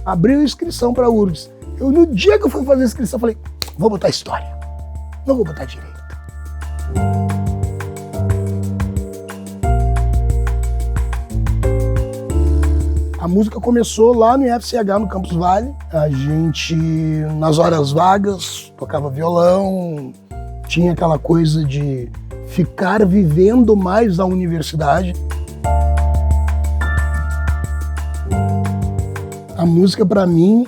Abriu inscrição para a URGS. No dia que eu fui fazer a inscrição, eu falei, vou botar história, não vou botar direito. A música começou lá no IFCH, no Campus Vale. A gente, nas horas vagas, tocava violão, tinha aquela coisa de ficar vivendo mais a universidade. A música, para mim,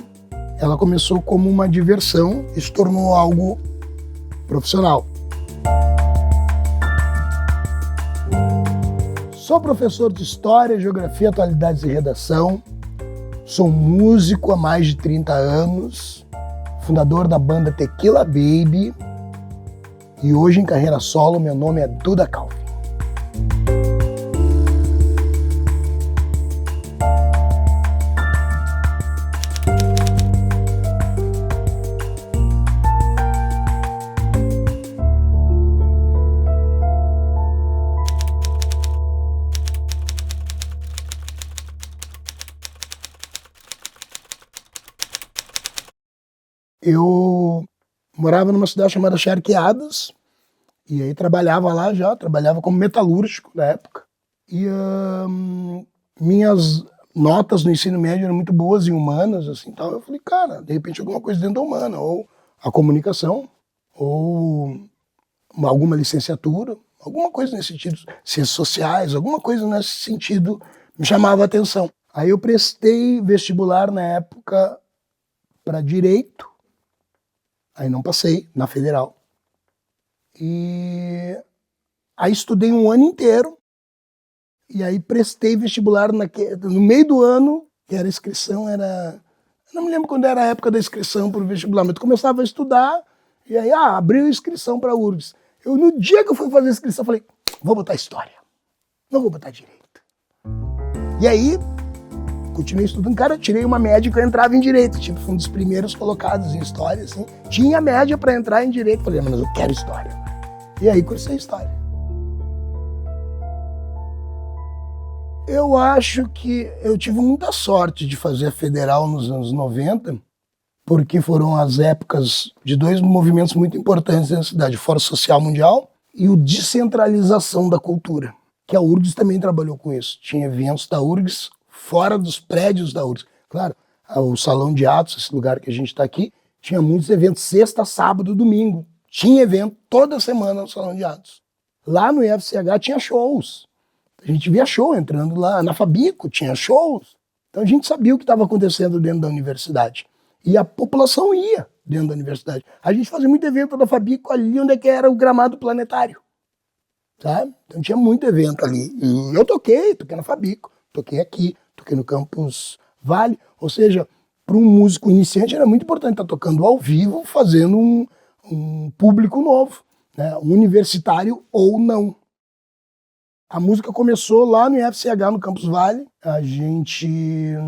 ela começou como uma diversão e se tornou algo profissional. Sou professor de História, Geografia, Atualidades e Redação. Sou músico há mais de 30 anos, fundador da banda Tequila Baby. E hoje, em carreira solo, meu nome é Duda Calvin. Eu morava numa cidade chamada Charqueadas, e aí trabalhava lá já, trabalhava como metalúrgico na época. E minhas notas no ensino médio eram muito boas em humanas, assim, tal. Eu falei, cara, de repente alguma coisa dentro da humana, ou a comunicação, ou alguma licenciatura, alguma coisa nesse sentido, ciências sociais, alguma coisa nesse sentido me chamava a atenção. Aí eu prestei vestibular na época para Direito. Aí não passei na Federal. E aí estudei um ano inteiro. E aí prestei vestibular no meio do ano, que era inscrição, não me lembro quando era a época da inscrição para o vestibular, mas eu começava a estudar, e aí abriu inscrição para a URGS. No dia que eu fui fazer a inscrição, eu falei, vou botar história, não vou botar direito. E aí, continuei estudando, cara, tirei uma média que eu entrava em direito, tipo, fui um dos primeiros colocados em história, assim, tinha média para entrar em direito, falei, mas eu quero história. E aí cursei história. Eu acho que eu tive muita sorte de fazer a Federal nos anos 90, porque foram as épocas de dois movimentos muito importantes na cidade, o Fórum Social Mundial e o Descentralização da Cultura, que a URGS também trabalhou com isso. Tinha eventos da URGS fora dos prédios da URGS. Claro, o Salão de Atos, esse lugar que a gente está aqui, tinha muitos eventos sexta, sábado, domingo. Tinha evento toda semana no Salão de Atos. Lá no IFCH tinha shows. A gente via show entrando lá. Na Fabico tinha shows. Então a gente sabia o que estava acontecendo dentro da universidade. E a população ia dentro da universidade. A gente fazia muito evento da Fabico ali onde é que era o gramado planetário. Sabe? Então tinha muito evento ali. E eu toquei na Fabico, toquei aqui, toquei no Campus Vale. Ou seja, para um músico iniciante era muito importante estar tocando ao vivo, fazendo um público novo, né? Universitário ou não. A música começou lá no IFCH, no Campus Vale. A gente,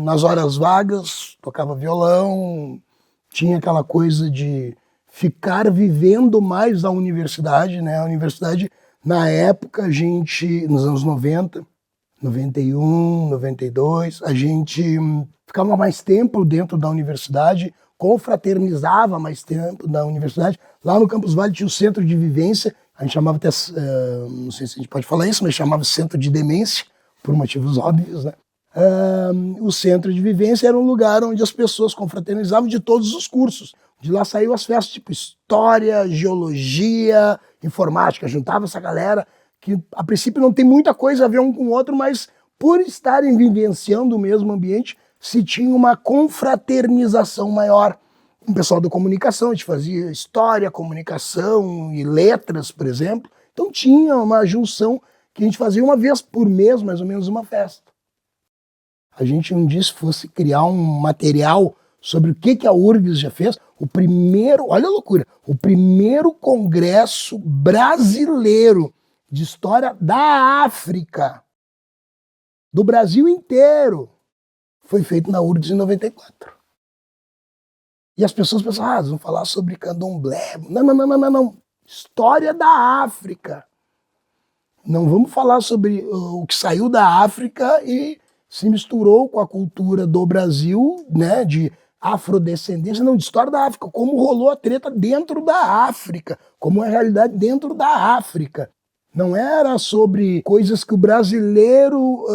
nas horas vagas, tocava violão, tinha aquela coisa de ficar vivendo mais a universidade, né? A universidade, na época, a gente, nos anos 90, 91, 92, a gente ficava mais tempo dentro da universidade, confraternizava mais tempo da universidade. Lá no Campus Vale tinha o centro de vivência, a gente chamava até, não sei se a gente pode falar isso, mas chamava centro de demência, por motivos óbvios, né? O centro de vivência era um lugar onde as pessoas confraternizavam de todos os cursos. De lá saiu as festas tipo História, Geologia, Informática, juntava essa galera que a princípio não tem muita coisa a ver um com o outro, mas por estarem vivenciando o mesmo ambiente, se tinha uma confraternização maior. Com o pessoal da comunicação, a gente fazia História, Comunicação e Letras, por exemplo. Então tinha uma junção que a gente fazia uma vez por mês, mais ou menos, uma festa. A gente um dia, se fosse criar um material sobre o que a URGS já fez, o primeiro, olha a loucura, o primeiro congresso brasileiro de história da África, do Brasil inteiro, foi feito na URGS em 94. E as pessoas pensam, eles vão falar sobre candomblé. Não. História da África. Não vamos falar sobre o que saiu da África e se misturou com a cultura do Brasil, né, de afrodescendência, não, de história da África, como rolou a treta dentro da África, como é a realidade dentro da África. Não era sobre coisas que o brasileiro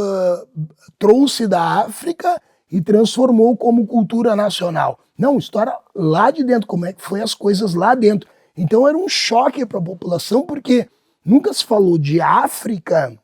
trouxe da África e transformou como cultura nacional. Não, história lá de dentro, como é que foi as coisas lá dentro. Então era um choque para a população, porque nunca se falou de África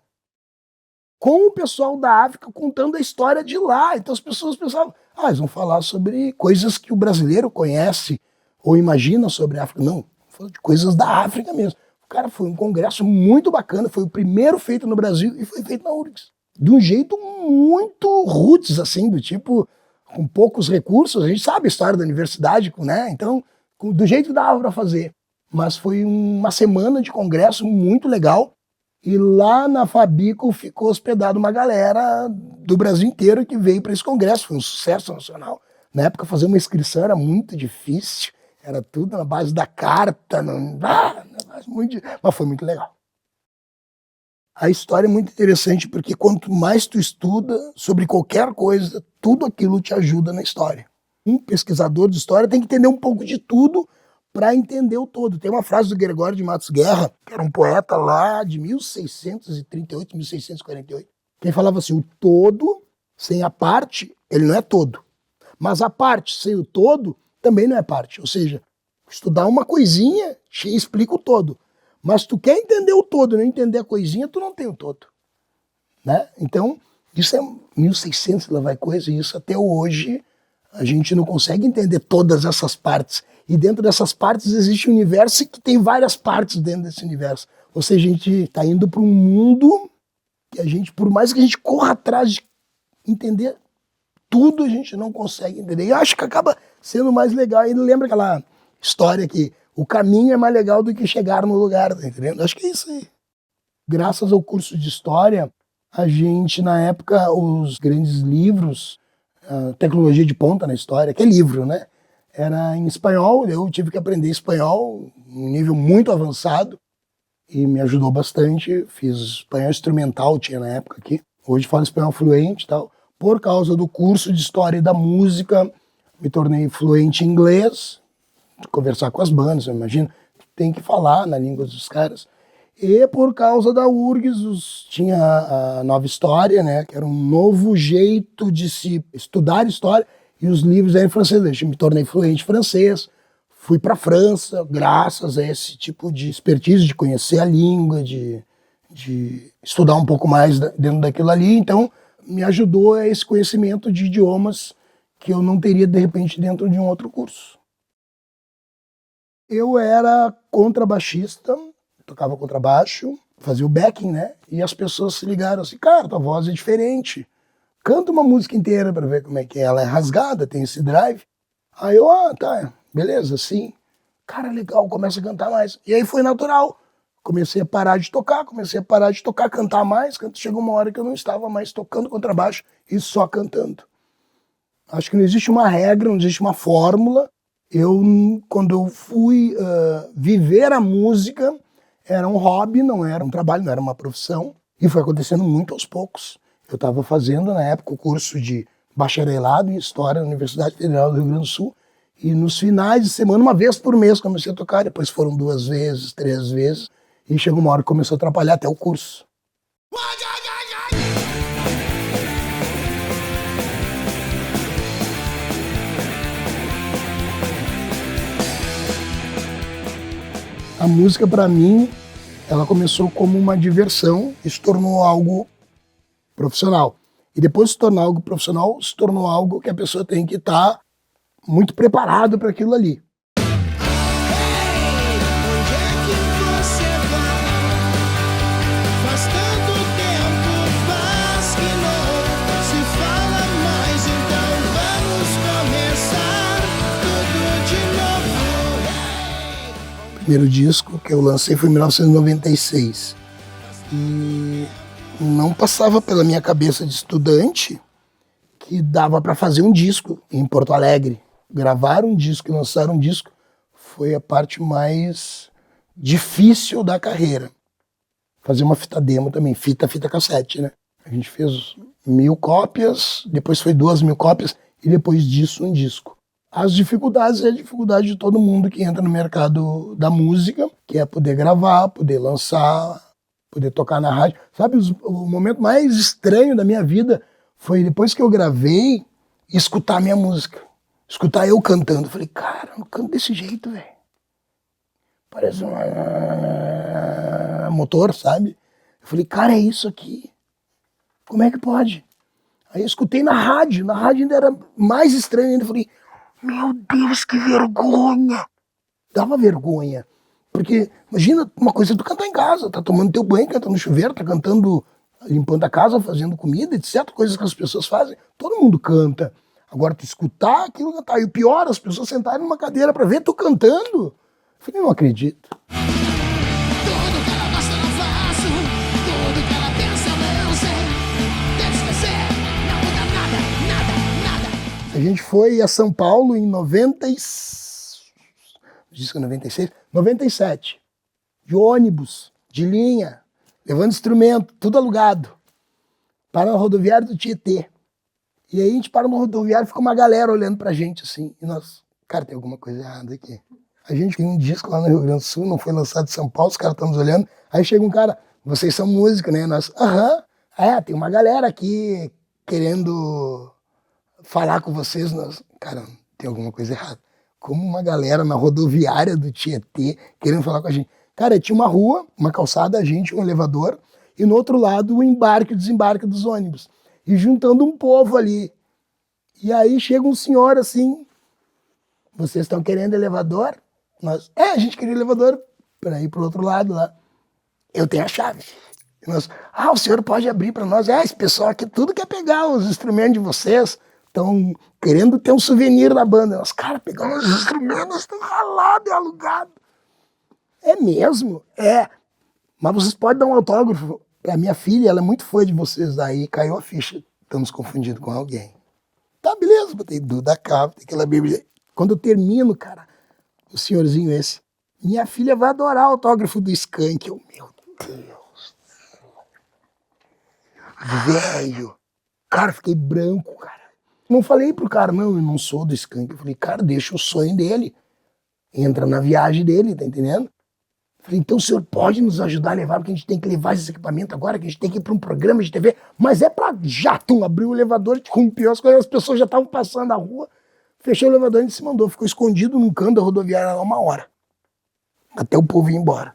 com o pessoal da África contando a história de lá. Então as pessoas pensavam, eles vão falar sobre coisas que o brasileiro conhece ou imagina sobre a África. Não, falando de coisas da África mesmo. Cara, foi um congresso muito bacana, foi o primeiro feito no Brasil e foi feito na URGS. De um jeito muito roots, assim, do tipo, com poucos recursos. A gente sabe a história da universidade, né? Então, do jeito que dava para fazer. Mas foi uma semana de congresso muito legal. E lá na Fabico ficou hospedado uma galera do Brasil inteiro que veio para esse congresso. Foi um sucesso nacional. Na época, fazer uma inscrição era muito difícil. Era tudo na base da carta. Mas foi muito legal. A história é muito interessante porque quanto mais tu estuda sobre qualquer coisa, tudo aquilo te ajuda na história. Um pesquisador de história tem que entender um pouco de tudo para entender o todo. Tem uma frase do Gregório de Matos Guerra, que era um poeta lá de 1638, 1648, que ele falava assim, o todo sem a parte, ele não é todo. Mas a parte sem o todo também não é parte. Ou seja, estudar uma coisinha te explica o todo. Mas tu quer entender o todo, não entender a coisinha, tu não tem o todo. Né? Então, isso é 1600, lá vai coisa, e isso até hoje a gente não consegue entender todas essas partes. E dentro dessas partes existe um universo que tem várias partes dentro desse universo. Ou seja, a gente está indo para um mundo que a gente, por mais que a gente corra atrás de entender tudo, a gente não consegue entender. E eu acho que acaba sendo mais legal. E lembra aquela história que o caminho é mais legal do que chegar no lugar, tá entendendo? Acho que é isso aí. Graças ao curso de História, a gente, na época, os grandes livros, a tecnologia de ponta na história, que é livro, né? Era em espanhol, eu tive que aprender espanhol, um nível muito avançado, e me ajudou bastante. Fiz espanhol instrumental, tinha na época aqui. Hoje falo espanhol fluente e tal. Por causa do curso de História e da Música, me tornei fluente em inglês, conversar com as bandas, eu imagino, tem que falar na língua dos caras. E por causa da URGS, tinha a Nova História, né, que era um novo jeito de se estudar história, e os livros eram em francês. Eu me tornei fluente em francês, fui para a França, graças a esse tipo de expertise, de conhecer a língua, de estudar um pouco mais dentro daquilo ali. Então, me ajudou a esse conhecimento de idiomas que eu não teria, de repente, dentro de um outro curso. Eu era contrabaixista, tocava contrabaixo, fazia o backing, né? E as pessoas se ligaram assim, cara, tua voz é diferente. Canta uma música inteira para ver como é que é. Ela é rasgada, tem esse drive. Aí eu, tá, beleza, sim. Cara, legal, começa a cantar mais. E aí foi natural. Comecei a parar de tocar, cantar mais. Chegou uma hora que eu não estava mais tocando contrabaixo e só cantando. Acho que não existe uma regra, não existe uma fórmula. Quando eu fui viver a música, era um hobby, não era um trabalho, não era uma profissão. E foi acontecendo muito aos poucos. Eu estava fazendo, na época, o curso de bacharelado em História na Universidade Federal do Rio Grande do Sul. E nos finais de semana, uma vez por mês, comecei a tocar. Depois foram 2 vezes, 3 vezes. E chegou uma hora que começou a atrapalhar até o curso. A música, para mim, ela começou como uma diversão e se tornou algo profissional. E depois de se tornar algo profissional, se tornou algo que a pessoa tem que estar muito preparado para aquilo ali. O primeiro disco que eu lancei foi em 1996. E não passava pela minha cabeça de estudante que dava para fazer um disco em Porto Alegre. Gravar um disco e lançar um disco foi a parte mais difícil da carreira. Fazer uma fita demo também, fita cassete, né? A gente fez 1.000 cópias, depois foi 2.000 cópias, e depois disso um disco. As dificuldades é a dificuldade de todo mundo que entra no mercado da música, que é poder gravar, poder lançar, poder tocar na rádio. Sabe, o momento mais estranho da minha vida foi depois que eu gravei, escutar a minha música. Escutar eu cantando. Eu falei, cara, eu não canto desse jeito, velho. Parece um motor, sabe? Eu falei, cara, é isso aqui. Como é que pode? Aí eu escutei na rádio ainda era mais estranho ainda. Eu falei, meu Deus, que vergonha. Dava vergonha. Porque imagina uma coisa, tu cantar em casa, tá tomando teu banho, cantando no chuveiro, tá cantando, limpando a casa, fazendo comida, etc. Coisas que as pessoas fazem. Todo mundo canta. Agora tu escutar aquilo cantar. E o pior, as pessoas sentarem numa cadeira pra ver tu cantando. Eu falei, não acredito. Tudo que ela gosta eu não faço, tudo que ela pensa eu não sei. Tenta esquecer, não muda nada, nada, nada. A gente foi a São Paulo em 97, de ônibus, de linha, levando instrumento, tudo alugado. Para na rodoviária do Tietê. E aí a gente parou no rodoviário e ficou uma galera olhando pra gente assim. E nós, cara, tem alguma coisa errada aqui. A gente tem um disco lá no Rio Grande do Sul, não foi lançado em São Paulo, os caras estão nos olhando. Aí chega um cara, vocês são músicos, né? Nós, aham. Tem uma galera aqui querendo falar com vocês. Nós, cara, tem alguma coisa errada. Como uma galera na rodoviária do Tietê querendo falar com a gente. Cara, tinha uma rua, uma calçada, a gente, um elevador, e no outro lado o embarque e o desembarque dos ônibus. E juntando um povo ali. E aí chega um senhor assim, vocês estão querendo elevador? Nós, a gente queria elevador para ir pro outro lado lá. Eu tenho a chave. E nós, o senhor pode abrir para nós. Esse pessoal aqui tudo quer pegar os instrumentos de vocês. Estão querendo ter um souvenir da banda. Nós, cara, pegamos os instrumentos, estão ralados e alugados. É mesmo? É. Mas vocês podem dar um autógrafo pra minha filha, ela é muito fã de vocês. Aí caiu a ficha. Estamos confundindo com alguém. Tá, beleza. Botei Duda Cava, tem aquela bíblia. Quando eu termino, cara, o senhorzinho esse, minha filha vai adorar o autógrafo do Skank. Eu, meu Deus. Velho. Cara, fiquei branco, cara. Não falei pro cara, não, eu não sou do Skank. Eu falei, cara, deixa o sonho dele. Entra na viagem dele, tá entendendo? Eu falei, então o senhor pode nos ajudar a levar, porque a gente tem que levar esse equipamento agora, que a gente tem que ir para um programa de TV, mas é pra já, abriu o elevador, rompiu as coisas, as pessoas já estavam passando a rua, fechou o elevador e a gente se mandou, ficou escondido num canto da rodoviária lá 1 hora, até o povo ir embora.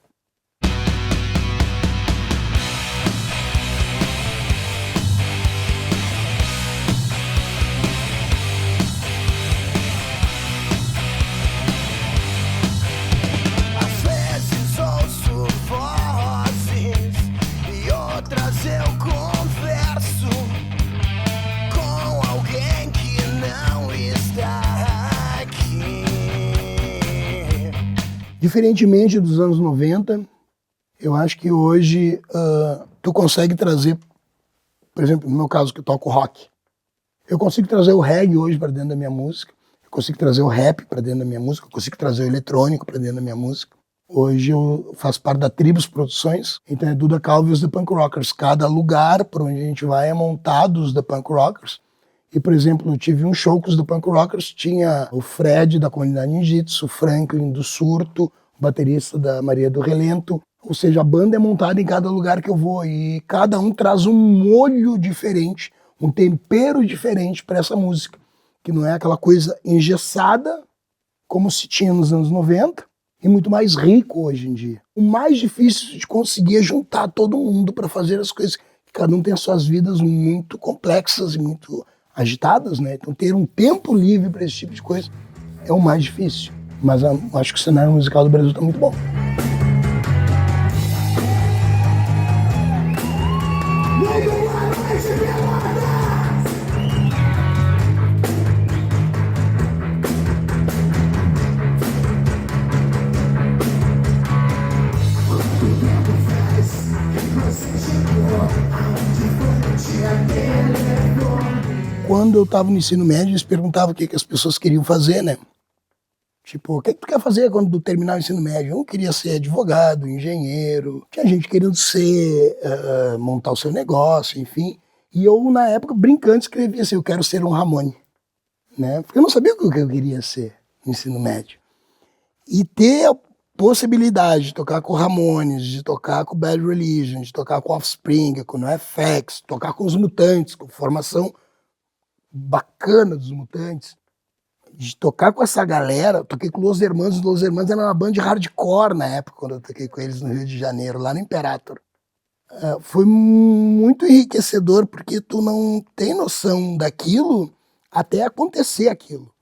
Diferentemente dos anos 90, eu acho que hoje tu consegue trazer, por exemplo, no meu caso que eu toco rock, eu consigo trazer o reggae hoje para dentro da minha música, eu consigo trazer o rap para dentro da minha música, eu consigo trazer o eletrônico para dentro da minha música. Hoje eu faço parte da Tribos Produções, então é Duda Calva e os The Punk Rockers. Cada lugar por onde a gente vai é montado os The Punk Rockers. E, por exemplo, eu tive um show com os The Punk Rockers, tinha o Fred da comunidade Ninjitsu, o Franklin do Surto, o baterista da Maria do Relento. Ou seja, a banda é montada em cada lugar que eu vou e cada um traz um molho diferente, um tempero diferente para essa música, que não é aquela coisa engessada como se tinha nos anos 90 e muito mais rico hoje em dia. O mais difícil de conseguir é juntar todo mundo para fazer as coisas, cada um tem as suas vidas muito complexas e muito agitadas, né? Então ter um tempo livre para esse tipo de coisa é o mais difícil. Mas acho que o cenário musical do Brasil está muito bom. Quando eu estava no ensino médio, eles perguntavam o que as pessoas queriam fazer, né? Tipo, o que tu quer fazer quando tu terminar o ensino médio? Um queria ser advogado, engenheiro, tinha gente querendo ser, montar o seu negócio, enfim. E eu, na época, brincando, escrevia assim, eu quero ser um Ramone. Né? Porque eu não sabia o que eu queria ser no ensino médio. E ter a possibilidade de tocar com Ramones, de tocar com Bad Religion, de tocar com Offspring, com NoFX, tocar com os Mutantes, com formação bacana dos Mutantes, de tocar com essa galera. Eu toquei com Los Hermanos. Los Hermanos era uma banda de hardcore na época, quando eu toquei com eles no Rio de Janeiro, lá no Imperator. Foi muito enriquecedor, porque tu não tem noção daquilo até acontecer aquilo.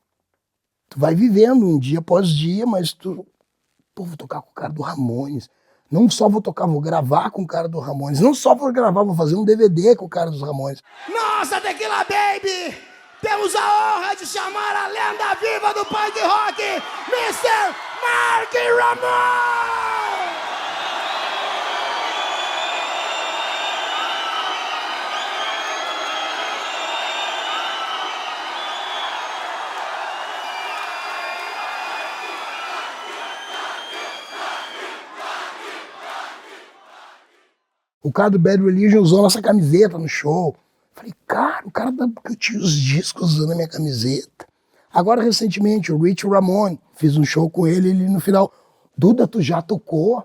Tu vai vivendo um dia após dia, mas tu... Pô, vou tocar com o cara do Ramones. Não só vou tocar, vou gravar com o cara do Ramones. Não só vou gravar, vou fazer um DVD com o cara dos Ramones. Nossa, Tequila Baby! Temos a honra de chamar a lenda viva do punk rock, Mr. Mark Ramone! O cara do Bad Religion usou nossa camiseta no show. Falei, cara, o cara eu tinha os discos usando a minha camiseta. Agora, recentemente, o Rich Ramone, fiz um show com ele no final. Duda, tu já tocou?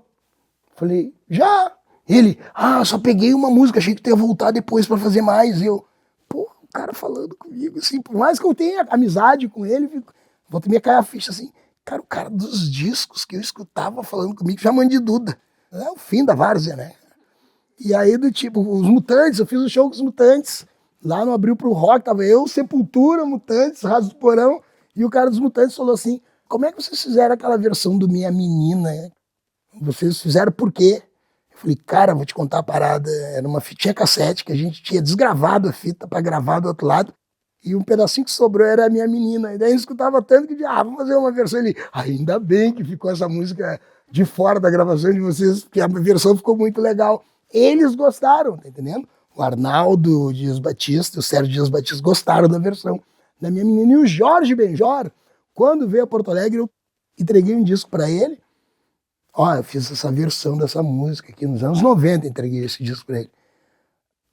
Falei, já. Ele, só peguei uma música, achei que tu ia voltar depois pra fazer mais. E eu, pô, o cara falando comigo, assim, por mais que eu tenha amizade com ele, volta me cair a ficha assim, cara, o cara dos discos que eu escutava falando comigo, chamando de Duda. É o fim da várzea, né? E aí, do tipo, os Mutantes, eu fiz um show com os Mutantes, lá no Abril pro Rock, tava eu, Sepultura, Mutantes, Raso do Porão, e o cara dos Mutantes falou assim, como é que vocês fizeram aquela versão do Minha Menina? Vocês fizeram por quê? Eu falei, cara, vou te contar a parada, era uma fitinha cassete que a gente tinha desgravado a fita pra gravar do outro lado, e um pedacinho que sobrou era a Minha Menina, e daí eu escutava tanto que, vamos fazer uma versão ali. Ainda bem que ficou essa música de fora da gravação de vocês, porque a versão ficou muito legal. Eles gostaram, tá entendendo? O Arnaldo Dias Batista, o Sérgio Dias Batista gostaram da versão da Minha Menina. E o Jorge Benjor, quando veio a Porto Alegre, eu entreguei um disco para ele. Eu fiz essa versão dessa música aqui nos anos 90, entreguei esse disco para ele.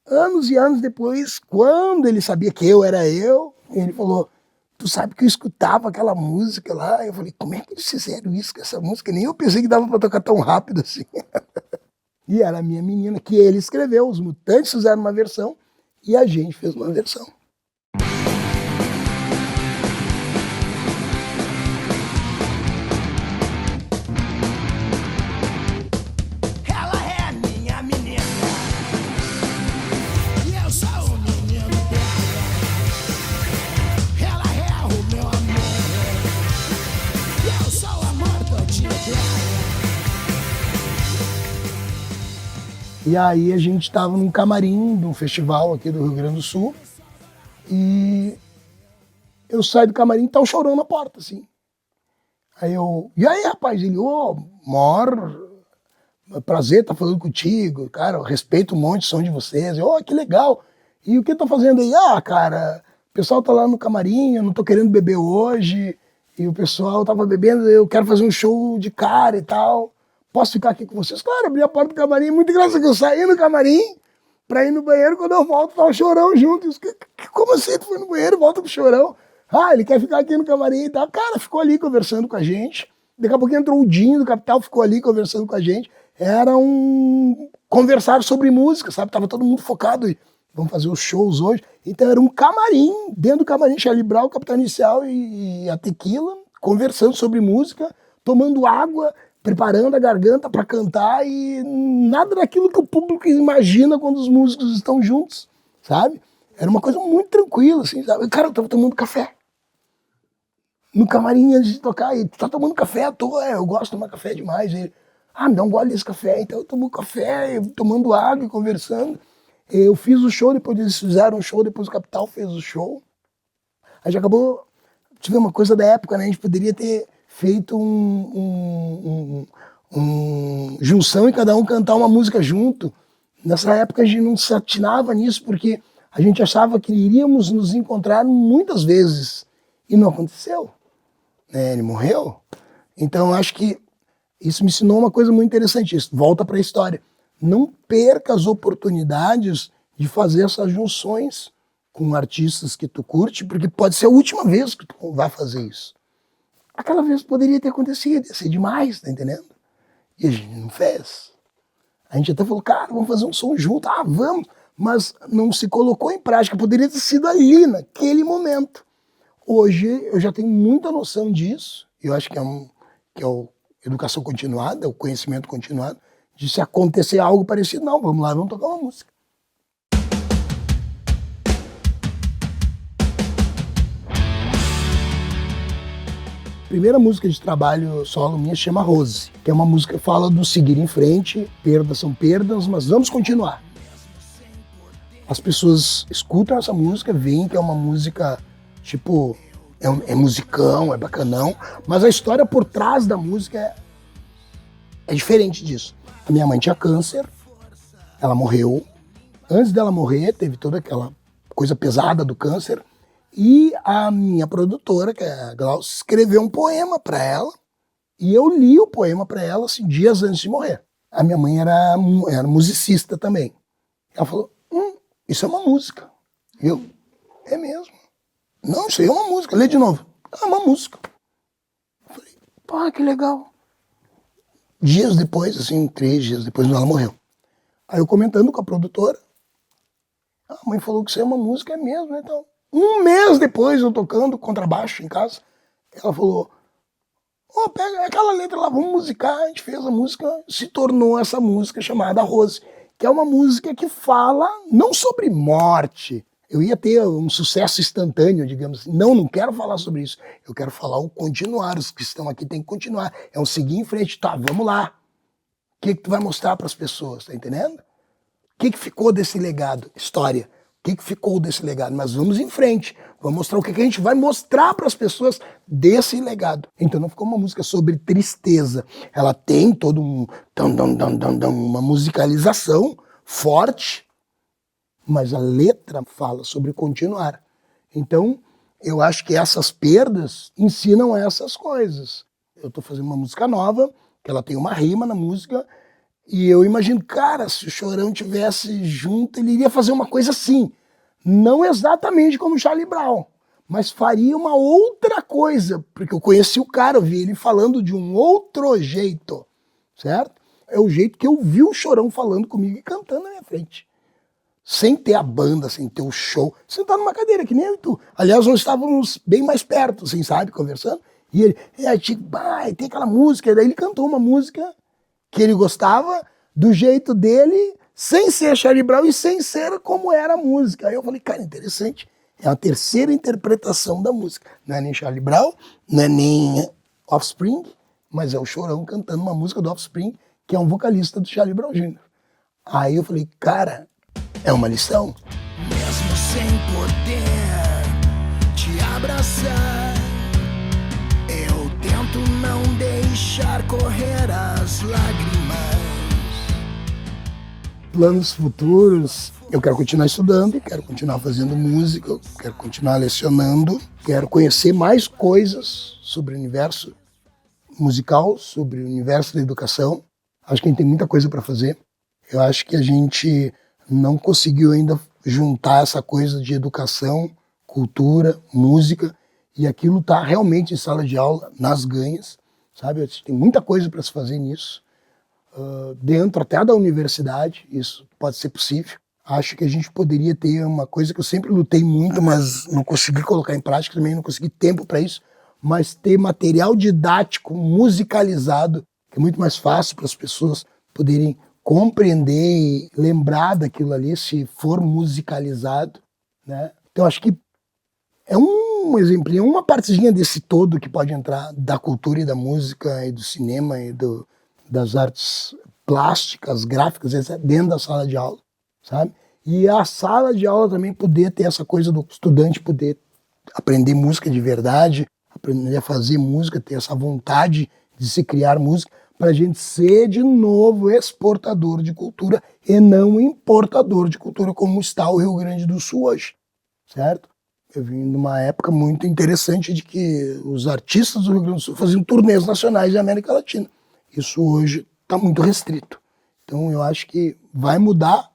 Anos e anos depois, quando ele sabia que eu era eu, ele falou, tu sabe que eu escutava aquela música lá? Eu falei, como é que eles fizeram isso com essa música? Nem eu pensei que dava para tocar tão rápido assim. E era a Minha Menina, que ele escreveu, os Mutantes fizeram uma versão e a gente fez uma versão. Ela é minha menina e eu sou o menino dela. Ela é o meu amor e eu sou o amor todinho dela. E aí a gente estava num camarim de um festival aqui do Rio Grande do Sul e eu saio do camarim e tá um Chorão na porta, assim. Aí eu, e aí, rapaz? Ele, maior prazer estar falando contigo, cara, eu respeito um monte de som de vocês. Eu, que legal. E o que tá fazendo aí? Cara, o pessoal tá lá no camarim, eu não tô querendo beber hoje, e o pessoal tava bebendo, eu quero fazer um show de cara e tal. Posso ficar aqui com vocês? Claro, abri a porta do camarim, muito engraçado que eu saí no camarim pra ir no banheiro, quando eu volto tá o Chorão junto. Como assim? Tu foi no banheiro e volta pro Chorão? Ele quer ficar aqui no camarim e tal. Cara, ficou ali conversando com a gente. Daqui a pouquinho entrou o Dinho do Capital, ficou ali conversando com a gente. Era um conversar sobre música, sabe? Tava todo mundo focado e vamos fazer os shows hoje. Então era um camarim, dentro do camarim, Charlie Brown, o Capital Inicial e a Tequila, conversando sobre música, tomando água, preparando a garganta para cantar e nada daquilo que o público imagina quando os músicos estão juntos, sabe? Era uma coisa muito tranquila, assim, sabe? Cara, eu tava tomando café. No camarim antes de tocar, e tu tá tomando café à toa? Eu gosto de tomar café demais. Ele, me dá um gole desse café. Então eu tomo café, tomando água e conversando. Eu fiz o show, depois eles fizeram o show, depois o Capital fez o show. Aí já acabou, tive uma coisa da época, né? A gente poderia ter feito junção e cada um cantar uma música junto. Nessa época a gente não se atinava nisso, porque a gente achava que iríamos nos encontrar muitas vezes. E não aconteceu. Ele morreu. Então acho que isso me ensinou uma coisa muito interessante. Isso volta para a história. Não perca as oportunidades de fazer essas junções com artistas que tu curte, porque pode ser a última vez que tu vai fazer isso. Aquela vez poderia ter acontecido, ia ser demais, tá entendendo? E a gente não fez. A gente até falou, cara, vamos fazer um som junto, vamos, mas não se colocou em prática, poderia ter sido ali, naquele momento. Hoje eu já tenho muita noção disso, eu acho que é o educação continuada, o conhecimento continuado, de se acontecer algo parecido, não, vamos lá, vamos tocar uma música. A primeira música de trabalho solo minha chama Rose, que é uma música que fala do seguir em frente, perdas são perdas, mas vamos continuar. As pessoas escutam essa música, veem que é uma música, tipo, é musicão, é bacanão, mas a história por trás da música é diferente disso. A minha mãe tinha câncer, ela morreu. Antes dela morrer, teve toda aquela coisa pesada do câncer, e a minha produtora, que é a Glaucia, escreveu um poema para ela, e eu li o poema para ela assim, dias antes de morrer. A minha mãe era musicista também. Ela falou, isso é uma música. E eu, é mesmo? Não, isso aí é uma música. Lê de novo. É uma música. Eu falei, pá, que legal. Dias depois, assim, 3 dias depois, ela morreu. Aí eu comentando com a produtora, a mãe falou que isso aí é uma música, é mesmo, né? Então, 1 mês depois, eu tocando contrabaixo em casa, ela falou, pega aquela letra lá, vamos musicar. A gente fez a música, se tornou essa música chamada Rose, que é uma música que fala não sobre morte. Eu ia ter um sucesso instantâneo, digamos assim. Não quero falar sobre isso. Eu quero falar o continuar. Os que estão aqui têm que continuar. É um seguir em frente. Tá, vamos lá. O que tu vai mostrar para as pessoas, tá entendendo? O que ficou desse legado? História. O que ficou desse legado? Mas vamos em frente. Vamos mostrar o que a gente vai mostrar para as pessoas desse legado. Então não ficou uma música sobre tristeza. Ela tem todo uma musicalização forte, mas a letra fala sobre continuar. Então eu acho que essas perdas ensinam essas coisas. Eu estou fazendo uma música nova, que ela tem uma rima na música, e eu imagino, cara, se o Chorão tivesse junto, ele iria fazer uma coisa assim. Não exatamente como o Charlie Brown, mas faria uma outra coisa, porque eu conheci o cara, eu vi ele falando de um outro jeito, certo? É o jeito que eu vi o Chorão falando comigo e cantando na minha frente. Sem ter a banda, sem ter o show, sentado numa cadeira, que nem eu e tu. Aliás, nós estávamos bem mais perto, assim, sabe, conversando. E ele, tem aquela música, e daí ele cantou uma música que ele gostava, do jeito dele, sem ser Charlie Brown e sem ser como era a música. Aí eu falei, cara, interessante. É a terceira interpretação da música. Não é nem Charlie Brown, não é nem Offspring, mas é o Chorão cantando uma música do Offspring, que é um vocalista do Charlie Brown Jr. Aí eu falei, cara, é uma lição. Mesmo sem poder te abraçar, eu tento não deixar correr as lágrimas. Planos futuros, eu quero continuar estudando, quero continuar fazendo música, quero continuar lecionando, quero conhecer mais coisas sobre o universo musical, sobre o universo da educação. Acho que a gente tem muita coisa para fazer. Eu acho que a gente não conseguiu ainda juntar essa coisa de educação, cultura, música, e aquilo está realmente em sala de aula, nas ganhas, sabe? Tem muita coisa para se fazer nisso. Dentro até da universidade, isso pode ser possível. Acho que a gente poderia ter uma coisa que eu sempre lutei muito, mas não consegui colocar em prática também, não consegui tempo para isso, mas ter material didático musicalizado, que é muito mais fácil para as pessoas poderem compreender e lembrar daquilo ali, se for musicalizado, né? Então acho que é um exemplo, uma partezinha desse todo que pode entrar da cultura e da música e do cinema e das artes plásticas, gráficas, etc., dentro da sala de aula, sabe? E a sala de aula também poder ter essa coisa do estudante poder aprender música de verdade, aprender a fazer música, ter essa vontade de se criar música, para a gente ser de novo exportador de cultura e não importador de cultura como está o Rio Grande do Sul hoje, certo? Eu vim numa época muito interessante de que os artistas do Rio Grande do Sul faziam turnês nacionais da América Latina. Isso hoje está muito restrito. Então eu acho que vai mudar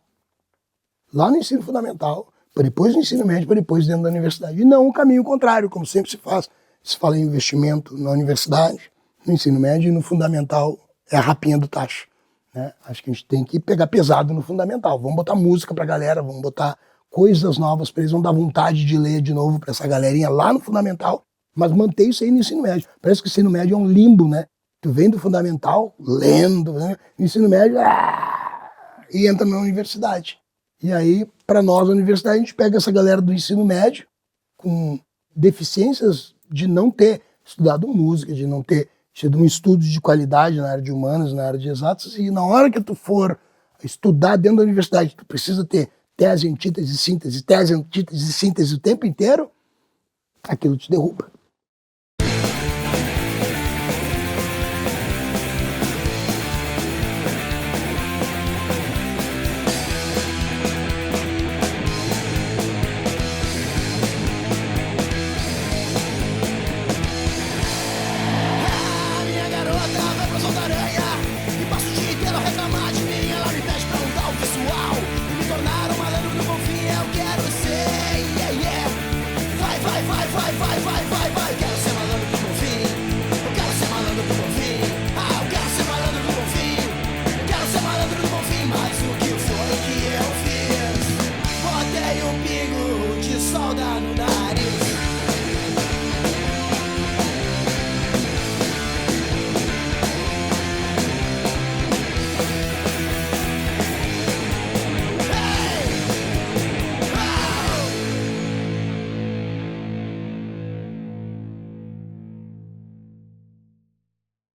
lá no ensino fundamental, para depois no ensino médio, para depois dentro da universidade. E não o caminho contrário, como sempre se faz. Se fala em investimento na universidade, no ensino médio e no fundamental é a rapinha do tacho. Né? Acho que a gente tem que pegar pesado no fundamental. Vamos botar música pra galera, vamos botar coisas novas para eles, vão dar vontade de ler de novo para essa galerinha lá no fundamental, mas manter isso aí no ensino médio. Parece que o ensino médio é um limbo, né? Tu vem do fundamental, lendo, né? No ensino médio, e entra na universidade. E aí, para nós, na universidade, a gente pega essa galera do ensino médio com deficiências de não ter estudado música, de não ter tido um estudo de qualidade na área de humanas, na área de exatas, e na hora que tu for estudar dentro da universidade, tu precisa ter tese, antítese, síntese, tese, antítese, síntese o tempo inteiro, aquilo te derruba.